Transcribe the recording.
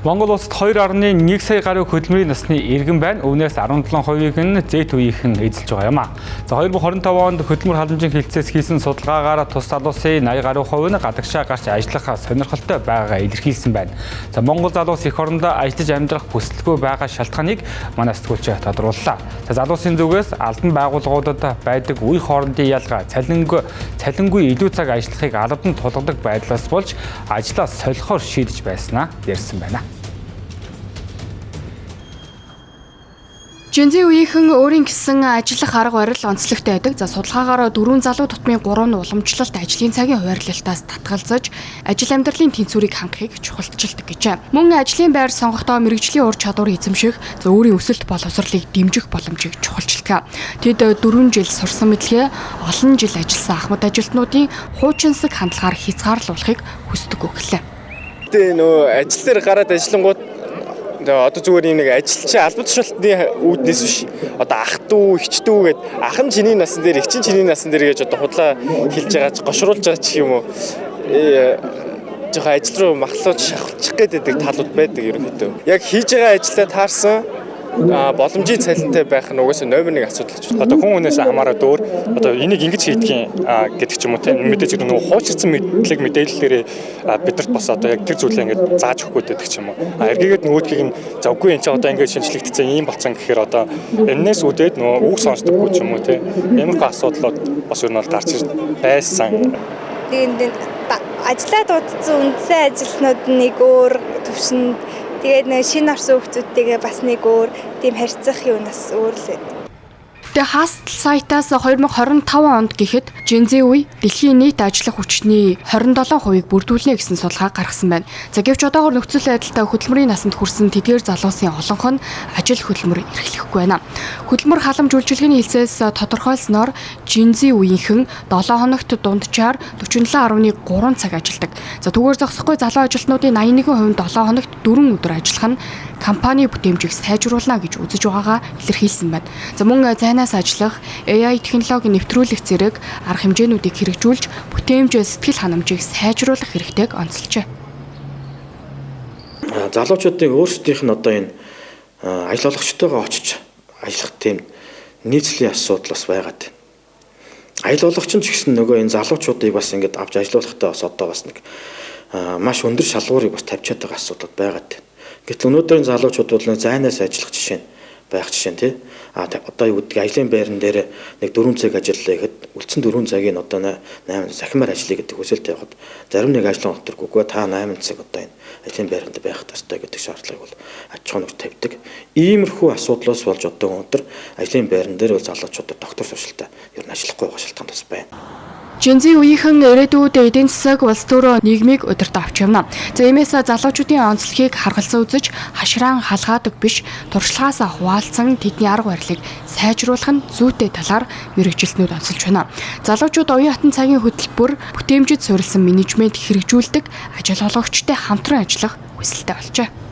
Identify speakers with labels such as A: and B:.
A: Монгол улсад 2.1 сая гаруй хөдөлмөрийн насны иргэн байна. Үүнээс 17%-ийг нь зэт үеийнхэн эзэлж байгаа юм а. За 2025 онд хөдөлмөр халамжийн хилцээс хийсэн судалгаагаар тус залуусын 80 гаруй хувь нь гадагшаа гарч ажиллах сонирхолтой байгаагаа илэрхийлсэн байна. За Монгол залуус эх орондоо ажиллаж амьдрах хүсэлгүй байгаа шалтгааныг манай сэтгүүлч тодрууллаа. За залуусын зүгээс албан байгууллагуудад байдаг үе хоорондын ялгаа, цалингүй илүү цаг ажиллахыг албан тулгадаг байдлаас болж ажлаа солихоор шийдэж байснаа ярьсан байна.
B: Gen Z үеийнхэн өөрийн гэсэн ажиллах арга барил онцлогтой байдаг. За судалгаагаар 4 залуу тутмын 3 нь уламжлалт ажлын цагийн хуваарлалтаас татгалзаж ажил амьдралын тэнцвэрийг хангахыг чухалчилдаг гэжээ. Мөн ажлын байр сонгохдоо мэрэгжлийн ур чадвар эзэмших, өөрийн өсөлт боловсролыг дэмжих боломжийг чухалчилдаг. Тэд 4 жил сурсан мэдлэгээ олон жил ажилласан ахмад ажилтнуудын хуучинсаг хандлагаар хязгаарлуулахыг хүсдэг өглөө.
C: Тэгээ нөө ажил дээр гараад ажиллангууд одоо зүгээр юм нэг ажилчин албан тушаалтны үүднээс биш. Одоо ах トゥ, хич トゥ гэд ах нь чиний насан дээр, эх чинь чиний насан дээр гэж одоо худлаа хэлж байгаа, гошруулж байгаа ч юм уу. Жохоо ажил руу махлууж шахуулчих гээд талууд байдаг ерөнхийдөө. Яг хийж байгаа ажилдаа таарсан боломжийн цалинтай байх нь угаасаа номер 1 асуудал гэж байна. Одоо хүн хүнээс хамаараад өөр одоо энийг ингэж хийдгийн гэдэг ч юм уу тийм мэдээж нөгөө хуучирсан мэдлэг мэдээллээрээ бидэрт бас одоо яг тэр зүйлээ ингэж зааж өгөх гэдэг ч юм уу. Эргээгээд нөгөөдгийг нь завгүй энэ ч одоо ингэж шинжлэгдсэн ийм болсон гэхээр одоо энэс үүдээд нөгөө үг сонсдоггүй ч юм уу тийм ямар их асуудлууд бас ер нь бол гарч байсан.
D: Тэгээд ажлаа дуудсан үндсэн ажилтнууд нэг өөр төвшөнд тэгээд шинэ орсон хүмүүстэйгээ бас нэг өөр тийм харьцах юм бас өөр л байдаг.
B: Тэгээ Hustle сайтаас 2025 онд гэхэд Gen Z үе дэлхийн нийт ажиллах хүчний 27%-ийг бүрдүүлнэ гэсэн судалгаа гаргасан байна. За гэвч одоогоор нөхцөл байдалтай хөдөлмөрийн насанд хүрсэн тэдгээр залуусын олон нь ажил хөдөлмөр эрхлэхгүй байна. Хөдөлмөр халамж үйлчилгээний хэлцээс тодорхойлсноор Gen Z үеийнхэн 7 хоногт дунджаар 47.3 цаг ажилладаг. За түүгээр зогсохгүй залуу ажилтнуудын 81% 7 хоногт 4 өдөр ажиллах нь компани бүтээмжийг сайжруулна гэж үзэж байгаагаа илэрхийлсэн байна. За мөн зайнаас ажиллах, AI технологи нэвтрүүлэх зэрэг арга хэмжээнүүдийг хэрэгжүүлж бүтээмж сэтгэл ханамжийг сайжруулах хэрэгтэйг онцолжээ.
E: Залуучуудын өөрсдийнх нь одоо энэ ажил олгогчтойгоо очиж ажиллах тийм нийцлийн асуудал бас байгаад байна. Ажил олгогч нь ч гэсэн нөгөө энэ залуучуудыг бас ингэж авч ажилуулахдаа бас одоо бас нэг маш өндөр шалгуурыг бас тавьчихад байгаа асуудал байгаад байна. Гэтэл өнөөдрийн залуучууд бол нэг зайнаас ажиллах жишээ байх жишээ нь тий. Одоо юу гэдэг ажлын байран дээр нэг 4 цаг ажиллая гэхэд үлдсэн 4 цагийг одоо 8 сахимаар ажиллая гэдэг хүсэлтэй явахад зарим нэг ажлын өдргүйгээ та 8 цаг одоо энэ ажлын байранд байх ёстой гэдэг шаардлагыг бол аж ахуйн нэгж тавьдаг. Иймэрхүү асуудлаас болж одоо өнөөдөр ажлын байран дээр бол залуучуудад доктор сургалтаа ер нь ажиллахгүй байгаа шалтгаан бас байна.
B: Gen Z үеийнхэн ирээдүйд эдийн засаг улс төрөө нийгмийг удирд авч явна. За иймээс залуучуудын онцлогийг харгалзан үзэж хашраан халгаадаг биш, туршлагаас хуваалцсан тэдний арга барилыг сайжруулах нь зүйтэй талаар мэргэжилтнүүд онцолж байна. Залуучууд оюун хатан цагийн хөтөлбөр, бүтээмжид суурилсан менежмент хэрэгжүүлдэг, ажил олгогчтой хамтран ажиллах хүсэлтэй болжээ.